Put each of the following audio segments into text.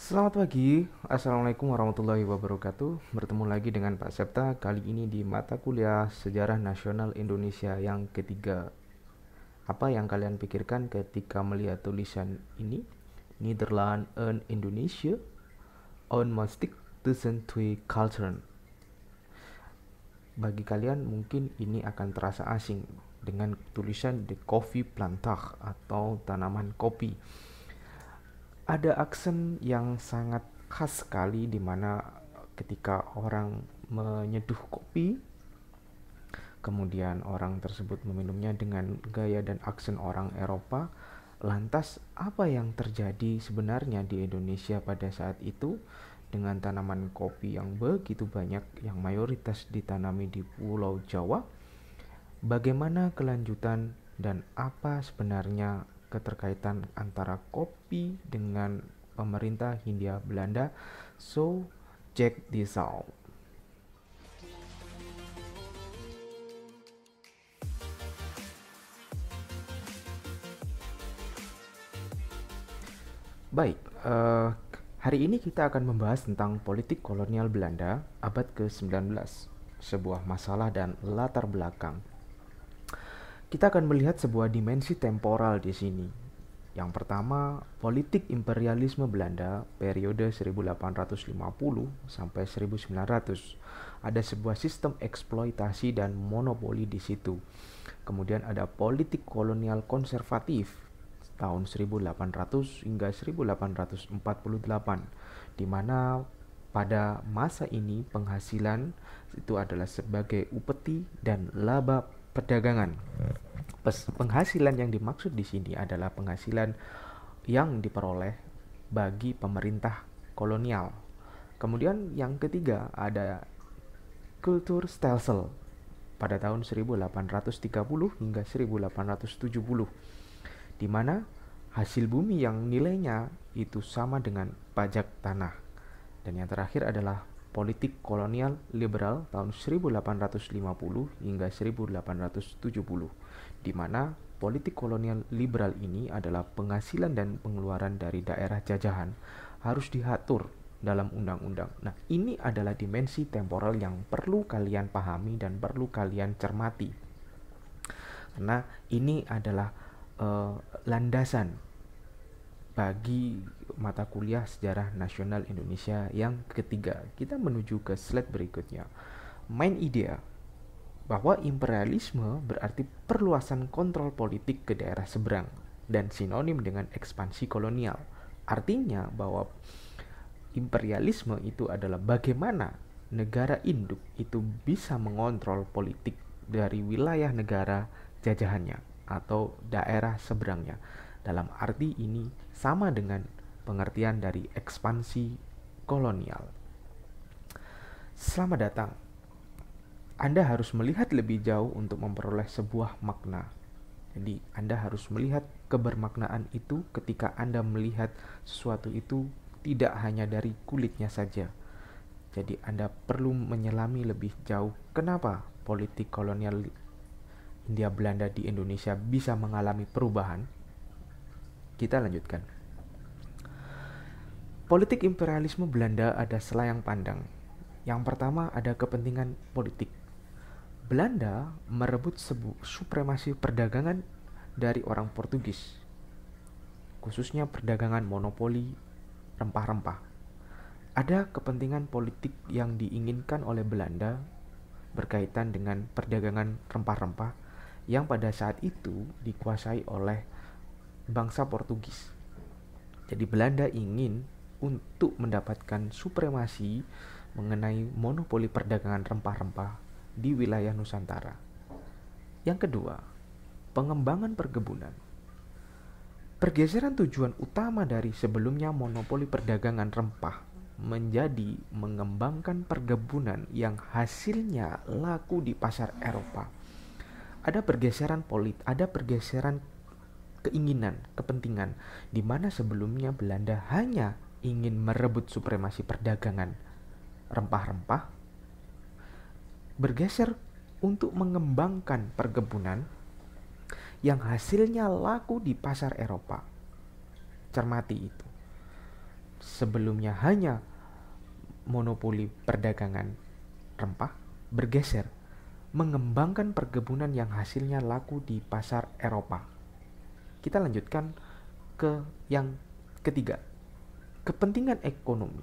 Selamat pagi, Assalamualaikum warahmatullahi wabarakatuh. Bertemu lagi dengan Pak Septa, kali ini di mata kuliah Sejarah Nasional Indonesia yang ketiga. Apa yang kalian pikirkan ketika melihat tulisan ini? Nederland en Indonesia, onmastig tussen twee culturen. Bagi kalian mungkin ini akan terasa asing dengan tulisan The Coffee Plantage atau tanaman kopi. Ada aksen yang sangat khas sekali di mana ketika orang menyeduh kopi, kemudian orang tersebut meminumnya dengan gaya dan aksen orang Eropa. Lantas apa yang terjadi sebenarnya di Indonesia pada saat itu dengan tanaman kopi yang begitu banyak yang mayoritas ditanami di Pulau Jawa? Bagaimana kelanjutan dan apa sebenarnya keterkaitan antara kopi dengan pemerintah Hindia Belanda? So, check this out. Baik, hari ini kita akan membahas tentang politik kolonial Belanda abad ke-19, sebuah masalah dan latar belakang. Kita akan melihat sebuah dimensi temporal di sini. Yang pertama, politik imperialisme Belanda periode 1850 sampai 1900. Ada sebuah sistem eksploitasi dan monopoli di situ. Kemudian ada politik kolonial konservatif tahun 1800 hingga 1848, di mana pada masa ini penghasilan itu adalah sebagai upeti dan laba perdagangan. Penghasilan yang dimaksud di sini adalah penghasilan yang diperoleh bagi pemerintah kolonial. Kemudian yang ketiga ada kultur stelsel pada tahun 1830 hingga 1870, di mana hasil bumi yang nilainya itu sama dengan pajak tanah. Dan yang terakhir adalah politik kolonial liberal tahun 1850 hingga 1870, di mana politik kolonial liberal ini adalah penghasilan dan pengeluaran dari daerah jajahan harus diatur dalam undang-undang. Nah, ini adalah dimensi temporal yang perlu kalian pahami dan perlu kalian cermati. Karena ini adalah landasan bagi mata kuliah Sejarah Nasional Indonesia yang ketiga. Kita menuju ke slide berikutnya. Main idea bahwa imperialisme berarti perluasan kontrol politik ke daerah seberang dan sinonim dengan ekspansi kolonial. Artinya bahwa imperialisme itu adalah bagaimana negara induk itu bisa mengontrol politik dari wilayah negara jajahannya atau daerah seberangnya. Dalam arti ini sama dengan pengertian dari ekspansi kolonial. Selamat datang. Anda harus melihat lebih jauh untuk memperoleh sebuah makna. Jadi Anda harus melihat kebermaknaan itu ketika Anda melihat sesuatu itu tidak hanya dari kulitnya saja. Jadi Anda perlu menyelami lebih jauh kenapa politik kolonial Hindia Belanda di Indonesia bisa mengalami perubahan. Kita lanjutkan. Politik imperialisme Belanda ada selayang pandang. Yang pertama ada kepentingan politik. Belanda merebut supremasi perdagangan dari orang Portugis, khususnya perdagangan monopoli rempah-rempah. Ada kepentingan politik yang diinginkan oleh Belanda berkaitan dengan perdagangan rempah-rempah yang pada saat itu dikuasai oleh bangsa Portugis. Jadi Belanda ingin untuk mendapatkan supremasi mengenai monopoli perdagangan rempah-rempah di wilayah Nusantara. Yang kedua, pengembangan perkebunan. Pergeseran tujuan utama dari sebelumnya monopoli perdagangan rempah menjadi mengembangkan perkebunan yang hasilnya laku di pasar Eropa. Ada pergeseran keinginan, kepentingan, di mana sebelumnya Belanda hanya ingin merebut supremasi perdagangan rempah-rempah, bergeser untuk mengembangkan perkebunan yang hasilnya laku di pasar Eropa. Cermati itu. sebelumnya hanya monopoli perdagangan rempah bergeser mengembangkan perkebunan yang hasilnya laku di pasar Eropa. Kita lanjutkan ke yang ketiga, kepentingan ekonomi.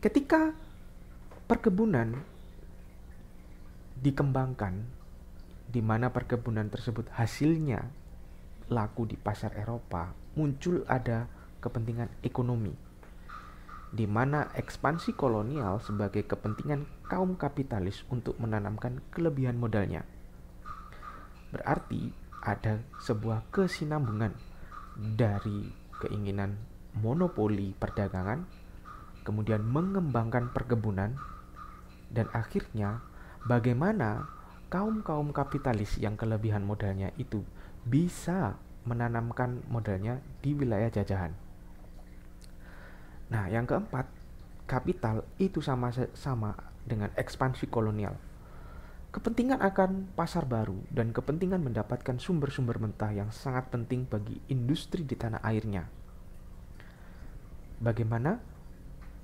Ketika perkebunan dikembangkan, di mana perkebunan tersebut hasilnya laku di pasar Eropa, muncul ada kepentingan ekonomi, di mana ekspansi kolonial sebagai kepentingan kaum kapitalis untuk menanamkan kelebihan modalnya. Berarti ada sebuah kesinambungan dari keinginan monopoli perdagangan, kemudian mengembangkan perkebunan, dan akhirnya bagaimana kaum-kaum kapitalis yang kelebihan modalnya itu bisa menanamkan modalnya di wilayah jajahan. Nah, yang keempat, kapital itu sama dengan ekspansi kolonial. Kepentingan akan pasar baru dan kepentingan mendapatkan sumber-sumber mentah yang sangat penting bagi industri di tanah airnya. Bagaimana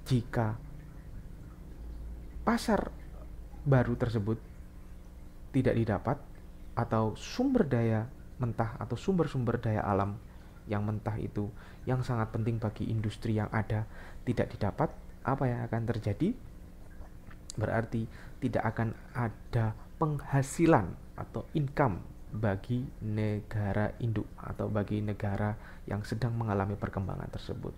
jika pasar baru tersebut tidak didapat, atau sumber daya mentah atau sumber-sumber daya alam yang mentah itu yang sangat penting bagi industri yang ada tidak didapat, apa yang akan terjadi? Berarti tidak akan ada penghasilan atau income bagi negara induk atau bagi negara yang sedang mengalami perkembangan tersebut.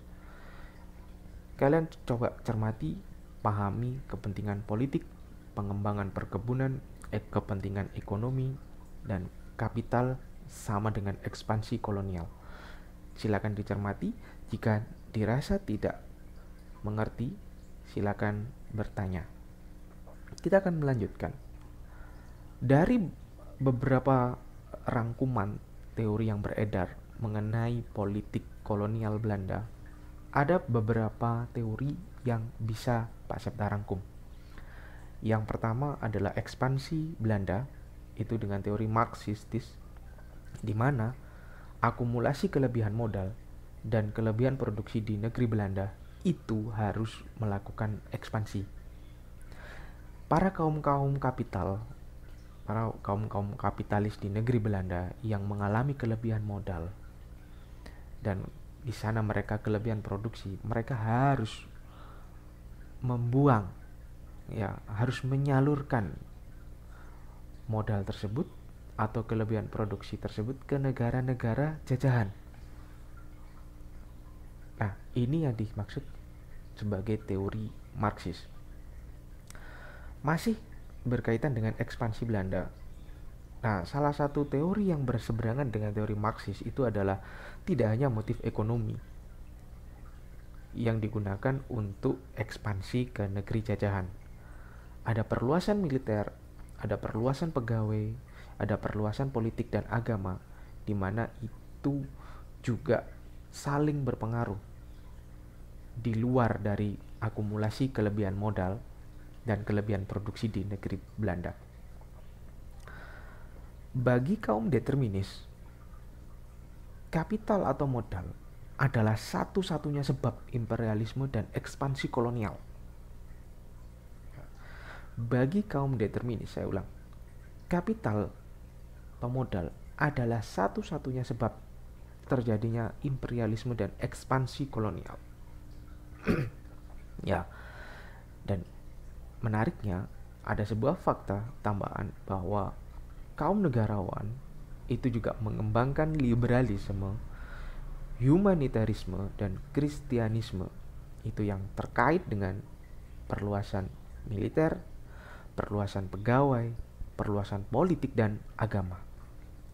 Kalian coba cermati, pahami kepentingan politik, pengembangan perkebunan, kepentingan ekonomi, dan kapital sama dengan ekspansi kolonial. Silakan dicermati. Jika dirasa tidak mengerti, silakan bertanya. Kita akan melanjutkan. Dari beberapa rangkuman teori yang beredar mengenai politik kolonial Belanda, ada beberapa teori yang bisa Pak Septa rangkum. Yang pertama adalah ekspansi Belanda, itu dengan teori Marxistis, di mana akumulasi kelebihan modal dan kelebihan produksi di negeri Belanda itu harus melakukan ekspansi. Para kaum kapitalis di negeri Belanda yang mengalami kelebihan modal dan di sana mereka kelebihan produksi, mereka harus membuang, harus menyalurkan modal tersebut atau kelebihan produksi tersebut ke negara-negara jajahan. Nah, ini yang dimaksud sebagai teori Marxis. Masih berkaitan dengan ekspansi Belanda. Nah, salah satu teori yang berseberangan dengan teori Marxis itu adalah tidak hanya motif ekonomi yang digunakan untuk ekspansi ke negeri jajahan. Ada perluasan militer, ada perluasan pegawai, ada perluasan politik dan agama, di mana itu juga saling berpengaruh di luar dari akumulasi kelebihan modal dan kelebihan produksi di negeri Belanda. Bagi kaum determinis, kapital atau modal adalah satu-satunya sebab imperialisme dan ekspansi kolonial. Bagi kaum determinis, saya ulang, kapital atau modal adalah satu-satunya sebab terjadinya imperialisme dan ekspansi kolonial. Dan menariknya, ada sebuah fakta tambahan bahwa kaum negarawan itu juga mengembangkan liberalisme, humanitarisme, dan kristianisme, itu yang terkait dengan perluasan militer, perluasan pegawai, perluasan politik, dan agama.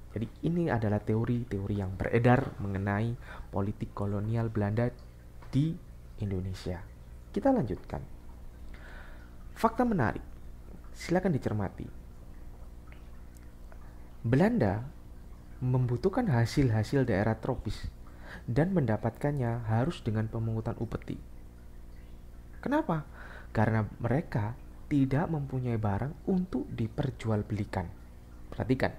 Jadi ini adalah teori-teori yang beredar mengenai politik kolonial Belanda di Indonesia. Kita lanjutkan. Fakta menarik, silakan dicermati. Belanda membutuhkan hasil-hasil daerah tropis dan mendapatkannya harus dengan pemungutan upeti. Kenapa? Karena mereka tidak mempunyai barang untuk diperjualbelikan. Perhatikan,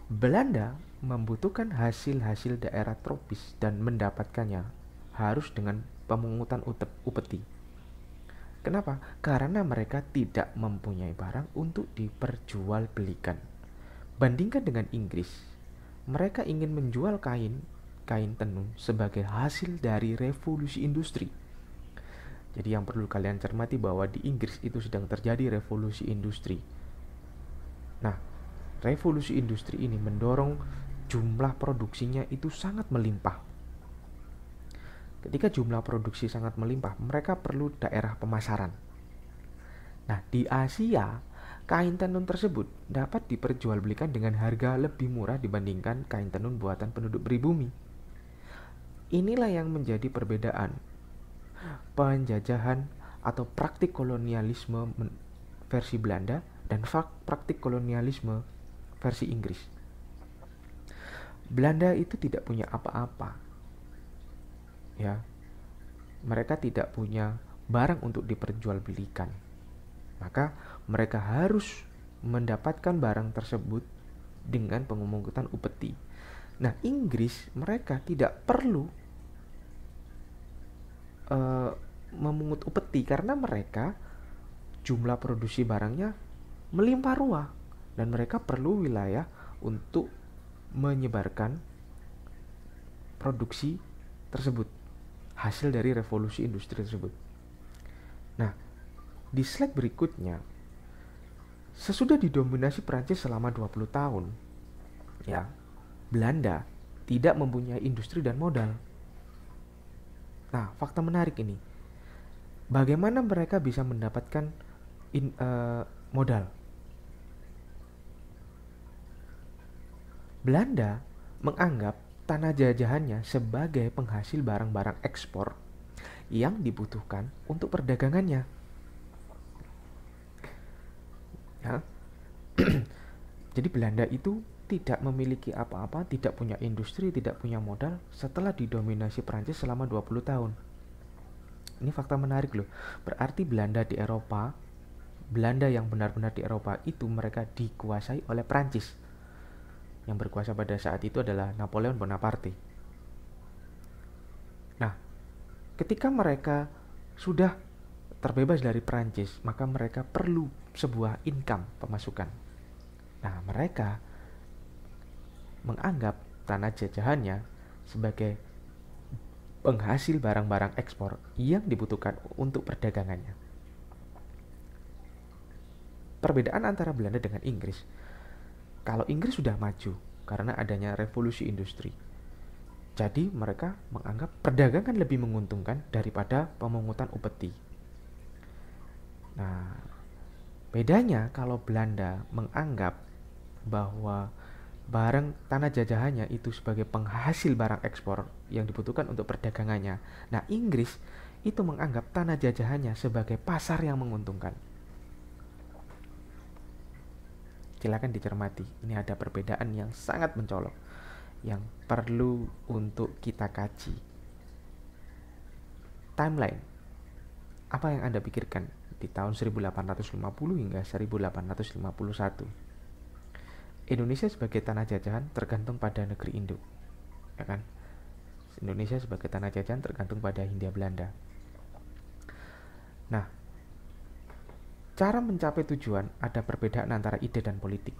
Belanda membutuhkan hasil-hasil daerah tropis dan mendapatkannya harus dengan pemungutan upeti. Kenapa? Karena mereka tidak mempunyai barang untuk diperjualbelikan. Bandingkan dengan Inggris, mereka ingin menjual kain tenun sebagai hasil dari revolusi industri. Jadi yang perlu kalian cermati bahwa di Inggris itu sedang terjadi revolusi industri. Nah, revolusi industri ini mendorong jumlah produksinya itu sangat melimpah. Ketika jumlah produksi sangat melimpah, mereka perlu daerah pemasaran. Nah, di Asia, kain tenun tersebut dapat diperjualbelikan dengan harga lebih murah dibandingkan kain tenun buatan penduduk pribumi. Inilah yang menjadi perbedaan penjajahan atau praktik kolonialisme versi Belanda dan praktik kolonialisme versi Inggris. Belanda itu tidak punya apa-apa, ya. Mereka tidak punya barang untuk diperjualbelikan, maka mereka harus mendapatkan barang tersebut dengan pemungutan upeti. Nah, Inggris mereka tidak perlu memungut upeti karena mereka jumlah produksi barangnya melimpah ruah dan mereka perlu wilayah untuk menyebarkan produksi tersebut, hasil dari revolusi industri tersebut. Nah, di slide berikutnya, sesudah didominasi Prancis selama 20 tahun, ya, Belanda tidak mempunyai industri dan modal. Nah, fakta menarik ini. Bagaimana mereka bisa mendapatkan modal? Belanda menganggap tanah jajahannya sebagai penghasil barang-barang ekspor yang dibutuhkan untuk perdagangannya. Ya. Jadi Belanda itu tidak memiliki apa-apa, tidak punya industri, tidak punya modal setelah didominasi Prancis selama 20 tahun. Ini fakta menarik loh. Berarti Belanda di Eropa, Belanda yang benar-benar di Eropa itu mereka dikuasai oleh Prancis. Yang berkuasa pada saat itu adalah Napoleon Bonaparte. Nah, ketika mereka sudah terbebas dari Prancis, maka mereka perlu sebuah income, pemasukan. Nah, mereka menganggap tanah jajahannya sebagai penghasil barang-barang ekspor yang dibutuhkan untuk perdagangannya. Perbedaan antara Belanda dengan Inggris, kalau Inggris sudah maju karena adanya revolusi industri, jadi mereka menganggap perdagangan lebih menguntungkan daripada pemungutan upeti. Nah, bedanya kalau Belanda menganggap bahwa barang tanah jajahannya itu sebagai penghasil barang ekspor yang dibutuhkan untuk perdagangannya. Nah, Inggris itu menganggap tanah jajahannya sebagai pasar yang menguntungkan. Silakan dicermati. Ini ada perbedaan yang sangat mencolok yang perlu untuk kita kaji. Timeline. Apa yang Anda pikirkan di tahun 1850 hingga 1851? Indonesia sebagai tanah jajahan tergantung pada negeri induk, ya kan? Indonesia sebagai tanah jajahan tergantung pada Hindia Belanda. Nah, cara mencapai tujuan ada perbedaan antara ide dan politik.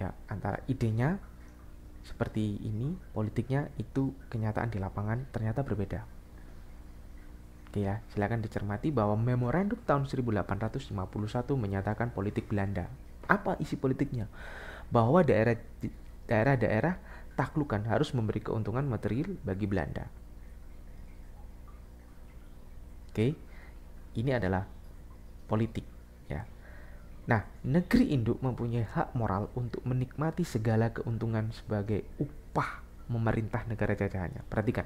Ya, antara idenya seperti ini, politiknya itu kenyataan di lapangan ternyata berbeda. Oke ya, silakan dicermati bahwa memorandum tahun 1851 menyatakan politik Belanda. Apa isi politiknya? Bahwa daerah-daerah taklukan harus memberi keuntungan material bagi Belanda. Oke, ini adalah politik, ya. Nah, negeri induk mempunyai hak moral untuk menikmati segala keuntungan sebagai upah memerintah negara jajahannya. Perhatikan.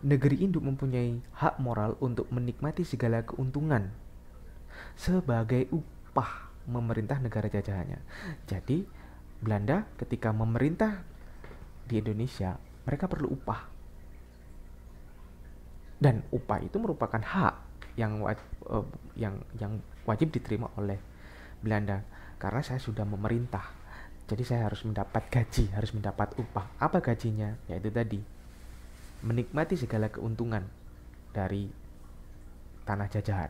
Negeri induk mempunyai hak moral untuk menikmati segala keuntungan sebagai upah memerintah negara jajahannya. Jadi, Belanda ketika memerintah di Indonesia, mereka perlu upah. Dan upah itu merupakan hak yang wajib diterima oleh Belanda karena saya sudah memerintah. Jadi saya harus mendapat gaji, harus mendapat upah. Apa gajinya? Yaitu tadi, menikmati segala keuntungan dari tanah jajahan.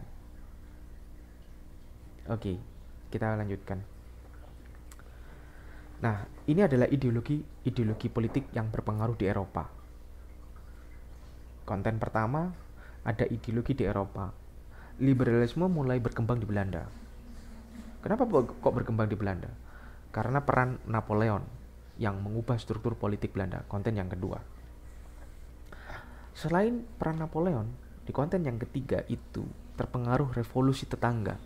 Oke, kita lanjutkan. Nah, ini adalah ideologi politik yang berpengaruh di Eropa. Konten pertama, ada ideologi di Eropa. Liberalisme mulai berkembang di Belanda. Kenapa kok berkembang di Belanda? Karena peran Napoleon yang mengubah struktur politik Belanda. Konten yang kedua. Selain peran Napoleon, di konten yang ketiga itu terpengaruh revolusi tetangga.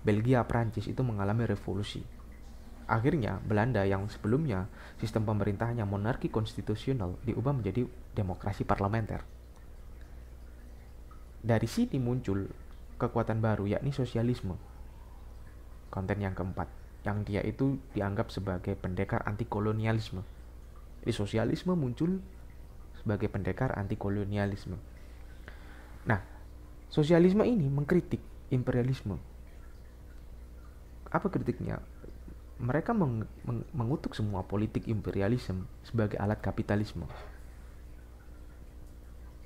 Belgia, Prancis itu mengalami revolusi. Akhirnya, Belanda yang sebelumnya sistem pemerintahannya monarki konstitusional diubah menjadi demokrasi parlementer. Dari sini muncul kekuatan baru, yakni sosialisme. Konten yang keempat, yang dia itu dianggap sebagai pendekar anti-kolonialisme. Jadi sosialisme muncul sebagai pendekar anti-kolonialisme. Nah, sosialisme ini mengkritik imperialisme. Apa kritiknya? Mereka mengutuk semua politik imperialisme sebagai alat kapitalisme.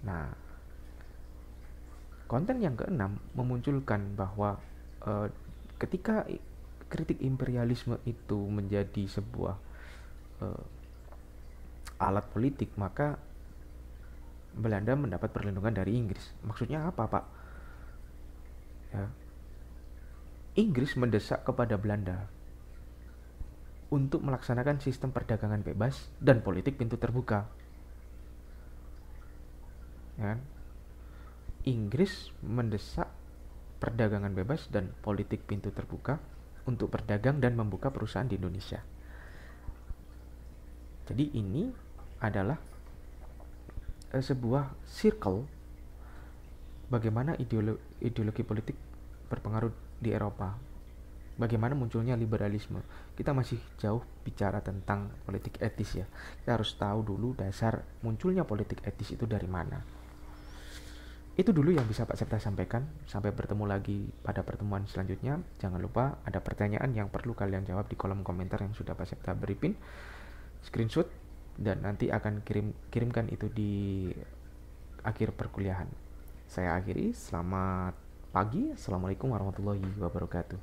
Nah, konten yang keenam memunculkan bahwa ketika kritik imperialisme itu menjadi sebuah alat politik, maka Belanda mendapat perlindungan dari Inggris. Maksudnya apa, Pak? Ya. Inggris mendesak kepada Belanda untuk melaksanakan sistem perdagangan bebas dan politik pintu terbuka. Ya. Inggris mendesak perdagangan bebas dan politik pintu terbuka untuk berdagang dan membuka perusahaan di Indonesia. Jadi ini adalah sebuah circle bagaimana ideologi politik berpengaruh di Eropa. Bagaimana munculnya liberalisme. Kita masih jauh bicara tentang politik etis ya. Kita harus tahu dulu dasar munculnya politik etis itu dari mana. Itu dulu yang bisa Pak Septa sampaikan. Sampai bertemu lagi pada pertemuan selanjutnya. Jangan lupa ada pertanyaan yang perlu kalian jawab di kolom komentar yang sudah Pak Septa beri screenshot dan nanti akan kirimkan itu di akhir perkuliahan. Saya akhiri, selamat pagi. Assalamualaikum warahmatullahi wabarakatuh.